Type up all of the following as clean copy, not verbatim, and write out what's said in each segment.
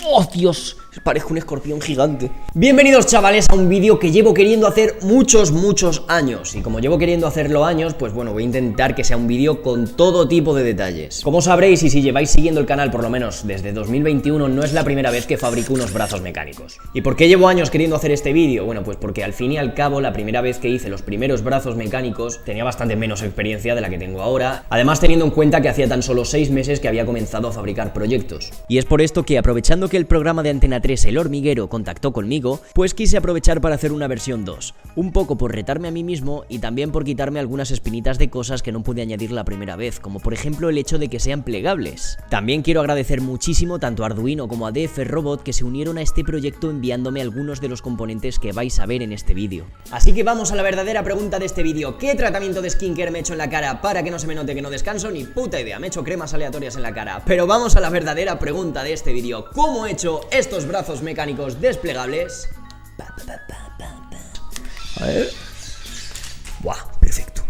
¡Oh, Dios! Parezco un escorpión gigante. Bienvenidos, chavales, a un vídeo que llevo queriendo hacer muchos años. Y como llevo queriendo hacerlo años, pues bueno, voy a intentar que sea un vídeo con todo tipo de detalles. Como sabréis, y si lleváis siguiendo el canal por lo menos desde 2021, no es la primera vez que fabrico unos brazos mecánicos. ¿Y por qué llevo años queriendo hacer este vídeo? Bueno, pues porque al fin y al cabo, la primera vez que hice los primeros brazos mecánicos, tenía bastante menos experiencia de la que tengo ahora. Además, teniendo en cuenta que hacía tan solo 6 meses que había comenzado a fabricar proyectos. Y es por esto que, aprovechando que el programa de Antena 3, El Hormiguero, contactó conmigo, pues quise aprovechar para hacer una versión 2, un poco por retarme a mí mismo y también por quitarme algunas espinitas de cosas que no pude añadir la primera vez, como por ejemplo el hecho de que sean plegables. También quiero agradecer muchísimo tanto a Arduino como a DF Robot que se unieron a este proyecto enviándome algunos de los componentes que vais a ver en este vídeo. Así que vamos a la verdadera pregunta de este vídeo: ¿qué tratamiento de skincare me he hecho en la cara para que no se me note que no descanso? Ni puta idea, me he hecho cremas aleatorias en la cara. Pero vamos a la verdadera pregunta de este vídeo: ¿cómo he hecho estos brazos mecánicos desplegables? A ver. Buah, perfecto.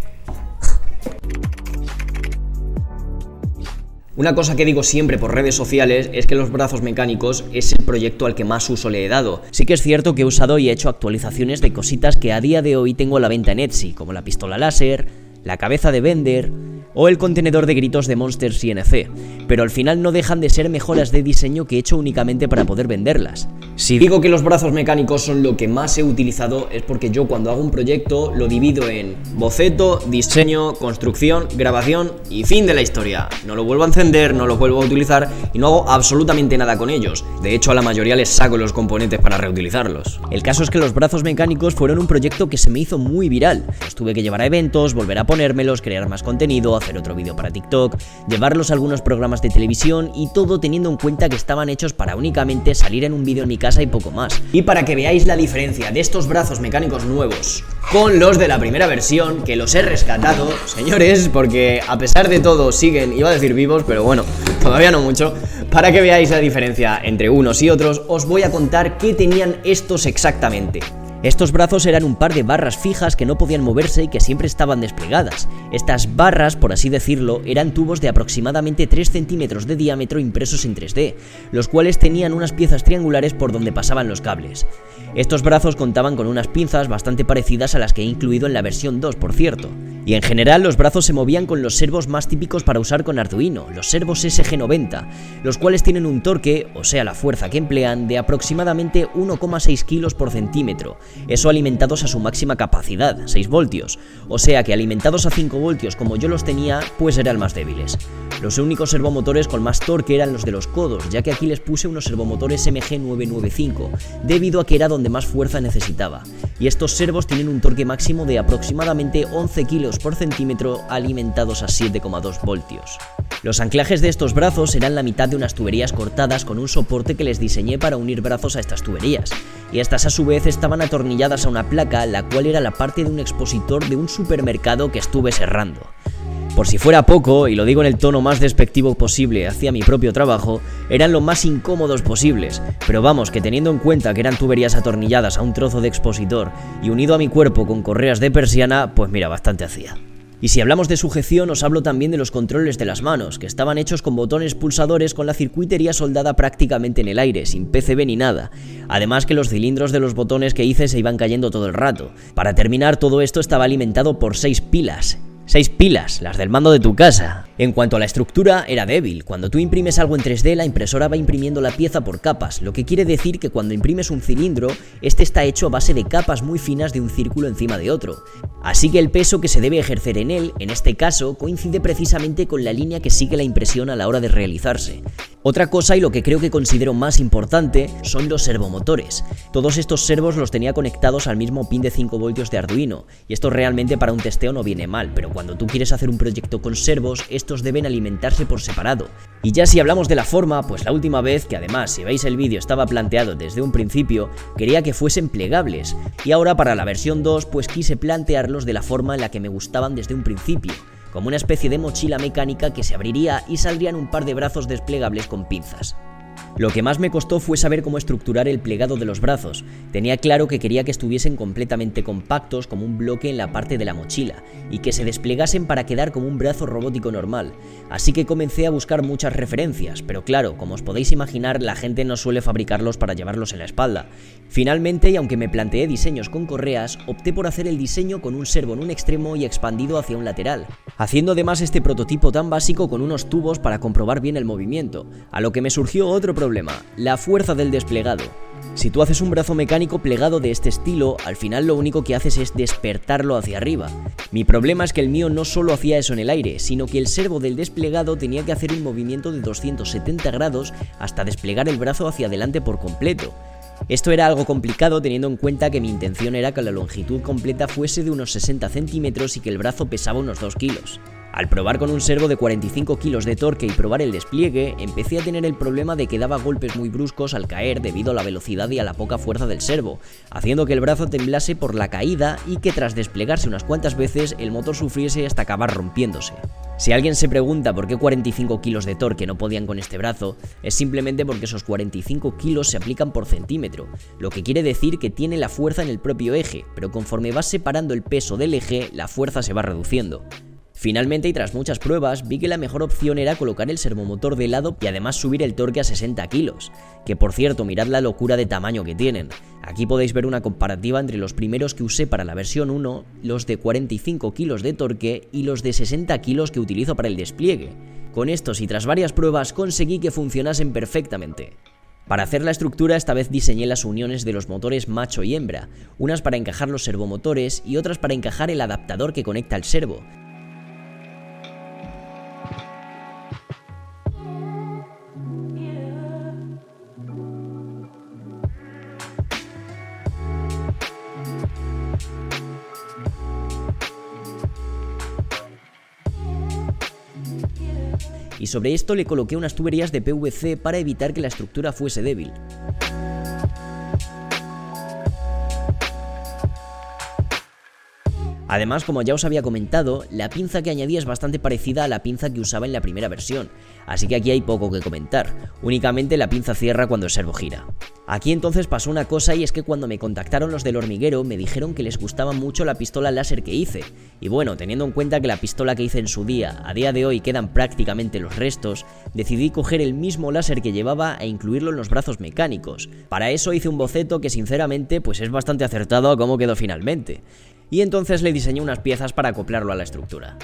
Una cosa que digo siempre por redes sociales es que los brazos mecánicos es el proyecto al que más uso le he dado. Sí que es cierto que he usado y he hecho actualizaciones de cositas que a día de hoy tengo a la venta en Etsy, como la pistola láser, la cabeza de Bender o el contenedor de gritos de Monsters CNC, pero al final no dejan de ser mejoras de diseño que he hecho únicamente para poder venderlas. Si digo que los brazos mecánicos son lo que más he utilizado es porque yo cuando hago un proyecto lo divido en boceto, diseño, construcción, grabación y fin de la historia. No lo vuelvo a encender, no lo vuelvo a utilizar y no hago absolutamente nada con ellos. De hecho, a la mayoría les saco los componentes para reutilizarlos. El caso es que los brazos mecánicos fueron un proyecto que se me hizo muy viral. Los tuve que llevar a eventos, volver a ponérmelos, crear más contenido, hacer otro vídeo para TikTok, llevarlos a algunos programas de televisión y todo teniendo en cuenta que estaban hechos para únicamente salir en un vídeo en mi casa y poco más. Y para que veáis la diferencia de estos brazos mecánicos nuevos con los de la primera versión, que los he rescatado, señores, porque a pesar de todo siguen, iba a decir vivos, pero bueno, todavía no mucho. Para que veáis la diferencia entre unos y otros, os voy a contar qué tenían estos exactamente. Estos brazos eran un par de barras fijas que no podían moverse y que siempre estaban desplegadas. Estas barras, por así decirlo, eran tubos de aproximadamente 3 centímetros de diámetro impresos en 3D, los cuales tenían unas piezas triangulares por donde pasaban los cables. Estos brazos contaban con unas pinzas bastante parecidas a las que he incluido en la versión 2, por cierto. Y en general los brazos se movían con los servos más típicos para usar con Arduino, los servos SG90, los cuales tienen un torque, o sea la fuerza que emplean, de aproximadamente 1,6 kilos por centímetro, eso alimentados a su máxima capacidad, 6 voltios, o sea que alimentados a 5 voltios como yo los tenía, pues eran más débiles. Los únicos servomotores con más torque eran los de los codos, ya que aquí les puse unos servomotores MG995, debido a que era donde más fuerza necesitaba, y estos servos tienen un torque máximo de aproximadamente 11 kilos por centímetro alimentados a 7,2 voltios. Los anclajes de estos brazos eran la mitad de unas tuberías cortadas con un soporte que les diseñé para unir brazos a estas tuberías, y estas a su vez estaban atornilladas a una placa, la cual era la parte de un expositor de un supermercado que estuve serrando. Por si fuera poco, y lo digo en el tono más despectivo posible hacia mi propio trabajo, eran lo más incómodos posibles, pero vamos, que teniendo en cuenta que eran tuberías atornilladas a un trozo de expositor y unido a mi cuerpo con correas de persiana, pues mira, bastante hacía. Y si hablamos de sujeción, os hablo también de los controles de las manos, que estaban hechos con botones pulsadores con la circuitería soldada prácticamente en el aire, sin PCB ni nada. Además que los cilindros de los botones que hice se iban cayendo todo el rato. Para terminar, todo esto estaba alimentado por 6 pilas. 6 pilas, las del mando de tu casa. En cuanto a la estructura, era débil. Cuando tú imprimes algo en 3D, la impresora va imprimiendo la pieza por capas, lo que quiere decir que cuando imprimes un cilindro, este está hecho a base de capas muy finas de un círculo encima de otro. Así que el peso que se debe ejercer en él, en este caso, coincide precisamente con la línea que sigue la impresión a la hora de realizarse. Otra cosa, y lo que creo que considero más importante, son los servomotores. Todos estos servos los tenía conectados al mismo pin de 5 voltios de Arduino, y esto realmente para un testeo no viene mal, pero cuando tú quieres hacer un proyecto con servos, estos deben alimentarse por separado. Y ya si hablamos de la forma, pues la última vez, que además si veis el vídeo estaba planteado desde un principio, quería que fuesen plegables, y ahora para la versión 2 pues quise plantearlos de la forma en la que me gustaban desde un principio, como una especie de mochila mecánica que se abriría y saldrían un par de brazos desplegables con pinzas. Lo que más me costó fue saber cómo estructurar el plegado de los brazos. Tenía claro que quería que estuviesen completamente compactos como un bloque en la parte de la mochila y que se desplegasen para quedar como un brazo robótico normal. Así que comencé a buscar muchas referencias, pero claro, como os podéis imaginar, la gente no suele fabricarlos para llevarlos en la espalda. Finalmente, y aunque me planteé diseños con correas, opté por hacer el diseño con un servo en un extremo y expandido hacia un lateral, haciendo además este prototipo tan básico con unos tubos para comprobar bien el movimiento, a lo que me surgió otro problema, la fuerza del desplegado. Si tú haces un brazo mecánico plegado de este estilo, al final lo único que haces es despertarlo hacia arriba. Mi problema es que el mío no solo hacía eso en el aire, sino que el servo del desplegado tenía que hacer un movimiento de 270 grados hasta desplegar el brazo hacia adelante por completo. Esto era algo complicado teniendo en cuenta que mi intención era que la longitud completa fuese de unos 60 centímetros y que el brazo pesaba unos 2 kilos. Al probar con un servo de 45 kilos de torque y probar el despliegue, empecé a tener el problema de que daba golpes muy bruscos al caer debido a la velocidad y a la poca fuerza del servo, haciendo que el brazo temblase por la caída y que tras desplegarse unas cuantas veces el motor sufriese hasta acabar rompiéndose. Si alguien se pregunta por qué 45 kilos de torque no podían con este brazo, es simplemente porque esos 45 kilos se aplican por centímetro, lo que quiere decir que tiene la fuerza en el propio eje, pero conforme vas separando el peso del eje, la fuerza se va reduciendo. Finalmente, y tras muchas pruebas, vi que la mejor opción era colocar el servomotor de lado y además subir el torque a 60 kilos, que por cierto, mirad la locura de tamaño que tienen. Aquí podéis ver una comparativa entre los primeros que usé para la versión 1, los de 45 kilos de torque y los de 60 kilos que utilizo para el despliegue. Con estos y tras varias pruebas conseguí que funcionasen perfectamente. Para hacer la estructura esta vez diseñé las uniones de los motores macho y hembra, unas para encajar los servomotores y otras para encajar el adaptador que conecta el servo. Y sobre esto le coloqué unas tuberías de PVC para evitar que la estructura fuese débil. Además, como ya os había comentado, la pinza que añadí es bastante parecida a la pinza que usaba en la primera versión, así que aquí hay poco que comentar, únicamente la pinza cierra cuando el servo gira. Aquí entonces pasó una cosa y es que cuando me contactaron los del hormiguero me dijeron que les gustaba mucho la pistola láser que hice, y bueno, teniendo en cuenta que la pistola que hice en su día, a día de hoy quedan prácticamente los restos, decidí coger el mismo láser que llevaba e incluirlo en los brazos mecánicos. Para eso hice un boceto que sinceramente pues es bastante acertado a cómo quedó finalmente. Y entonces le diseñé unas piezas para acoplarlo a la estructura.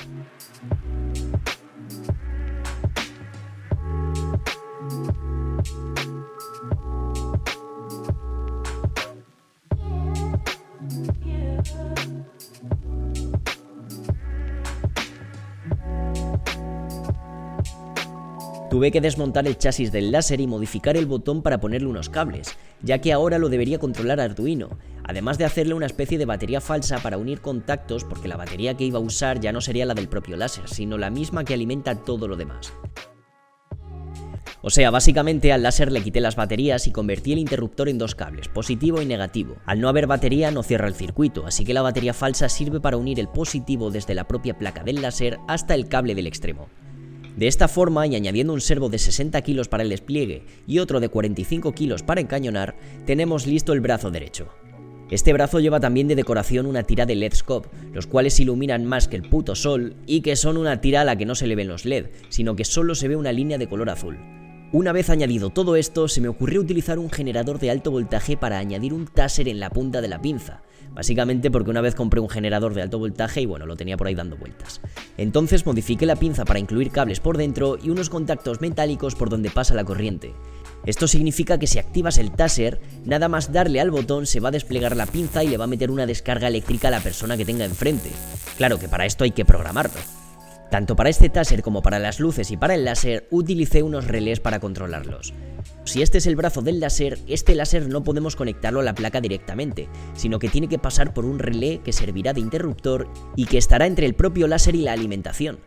Tuve que desmontar el chasis del láser y modificar el botón para ponerle unos cables, ya que ahora lo debería controlar Arduino, además de hacerle una especie de batería falsa para unir contactos porque la batería que iba a usar ya no sería la del propio láser, sino la misma que alimenta todo lo demás. O sea, básicamente al láser le quité las baterías y convertí el interruptor en dos cables, positivo y negativo. Al no haber batería no cierra el circuito, así que la batería falsa sirve para unir el positivo desde la propia placa del láser hasta el cable del extremo. De esta forma, y añadiendo un servo de 60 kilos para el despliegue y otro de 45 kilos para encañonar, tenemos listo el brazo derecho. Este brazo lleva también de decoración una tira de LED scope, los cuales iluminan más que el puto sol y que son una tira a la que no se le ven los LED, sino que solo se ve una línea de color azul. Una vez añadido todo esto, se me ocurrió utilizar un generador de alto voltaje para añadir un taser en la punta de la pinza, básicamente porque una vez compré un generador de alto voltaje y bueno, lo tenía por ahí dando vueltas. Entonces modifiqué la pinza para incluir cables por dentro y unos contactos metálicos por donde pasa la corriente. Esto significa que si activas el taser, nada más darle al botón se va a desplegar la pinza y le va a meter una descarga eléctrica a la persona que tenga enfrente. Claro que para esto hay que programarlo. Tanto para este taser como para las luces y para el láser utilicé unos relés para controlarlos. Si este es el brazo del láser, este láser no podemos conectarlo a la placa directamente, sino que tiene que pasar por un relé que servirá de interruptor y que estará entre el propio láser y la alimentación.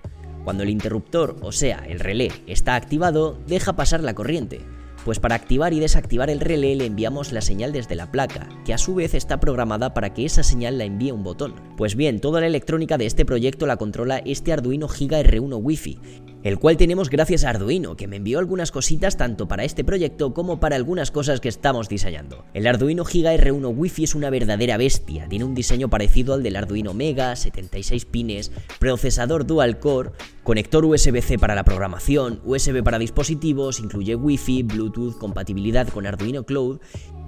Cuando el interruptor, o sea, el relé, está activado, deja pasar la corriente. Pues para activar y desactivar el relé le enviamos la señal desde la placa, que a su vez está programada para que esa señal la envíe un botón. Pues bien, toda la electrónica de este proyecto la controla este Arduino Giga R1 Wi-Fi, el cual tenemos gracias a Arduino, que me envió algunas cositas tanto para este proyecto como para algunas cosas que estamos diseñando. El Arduino Giga R1 Wi-Fi es una verdadera bestia, tiene un diseño parecido al del Arduino Mega, 76 pines, procesador dual core, conector USB-C para la programación, USB para dispositivos, incluye Wi-Fi, Bluetooth, compatibilidad con Arduino Cloud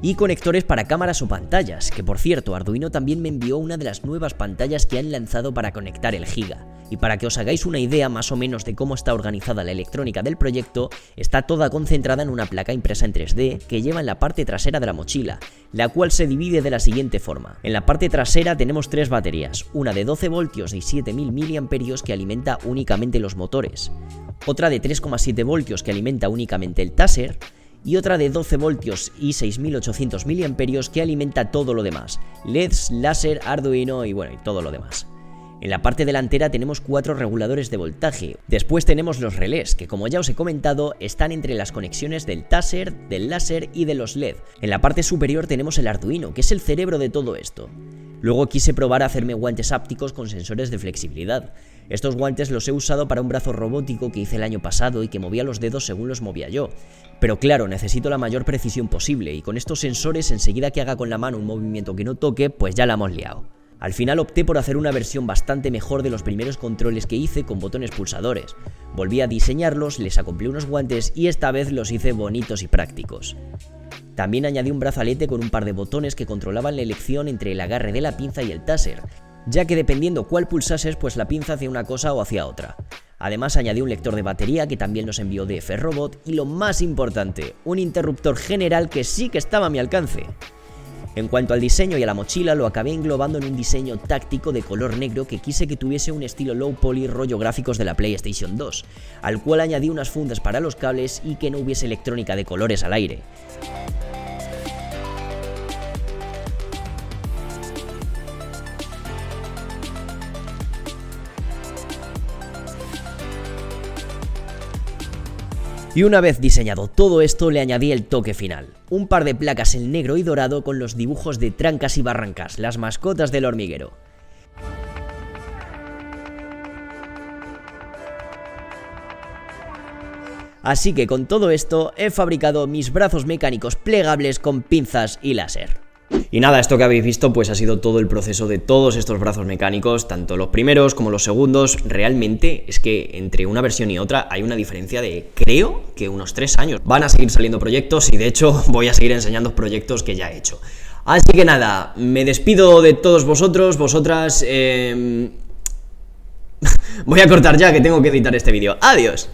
y conectores para cámaras o pantallas, que por cierto Arduino también me envió una de las nuevas pantallas que han lanzado para conectar el Giga. Y para que os hagáis una idea más o menos de cómo está organizada la electrónica del proyecto, está toda concentrada en una placa impresa en 3D que lleva en la parte trasera de la mochila, la cual se divide de la siguiente forma. En la parte trasera tenemos 3 baterías, una de 12 voltios y 7000 mAh que alimenta únicamente los motores, otra de 3,7 voltios que alimenta únicamente el taser, y otra de 12 voltios y 6800 mAh que alimenta todo lo demás, LEDs, láser, Arduino y bueno, y todo lo demás. En la parte delantera tenemos 4 reguladores de voltaje. Después tenemos los relés, que como ya os he comentado, están entre las conexiones del taser, del láser y de los LED. En la parte superior tenemos el Arduino, que es el cerebro de todo esto. Luego quise probar a hacerme guantes ápticos con sensores de flexibilidad. Estos guantes los he usado para un brazo robótico que hice el año pasado y que movía los dedos según los movía yo. Pero claro, necesito la mayor precisión posible y con estos sensores enseguida que haga con la mano un movimiento que no toque, pues ya la hemos liado. Al final opté por hacer una versión bastante mejor de los primeros controles que hice con botones pulsadores. Volví a diseñarlos, les acoplé unos guantes y esta vez los hice bonitos y prácticos. También añadí un brazalete con un par de botones que controlaban la elección entre el agarre de la pinza y el taser, ya que dependiendo cuál pulsases, pues la pinza hacía una cosa o hacía otra. Además añadí un lector de batería que también nos envió DF Robot y lo más importante, un interruptor general que sí que estaba a mi alcance. En cuanto al diseño y a la mochila, lo acabé englobando en un diseño táctico de color negro que quise que tuviese un estilo low poly rollo gráficos de la PlayStation 2, al cual añadí unas fundas para los cables y que no hubiese electrónica de colores al aire. Y una vez diseñado todo esto, le añadí el toque final. Un par de placas en negro y dorado con los dibujos de Trancas y Barrancas, las mascotas del hormiguero. Así que con todo esto he fabricado mis brazos mecánicos plegables con pinzas y láser. Y nada, esto que habéis visto pues ha sido todo el proceso de todos estos brazos mecánicos, tanto los primeros como los segundos. Realmente es que entre una versión y otra hay una diferencia de, creo que unos 3 años. Van a seguir saliendo proyectos y de hecho voy a seguir enseñando proyectos que ya he hecho. Así que nada, me despido de todos vosotros, vosotras. Voy a cortar ya que tengo que editar este vídeo. ¡Adiós!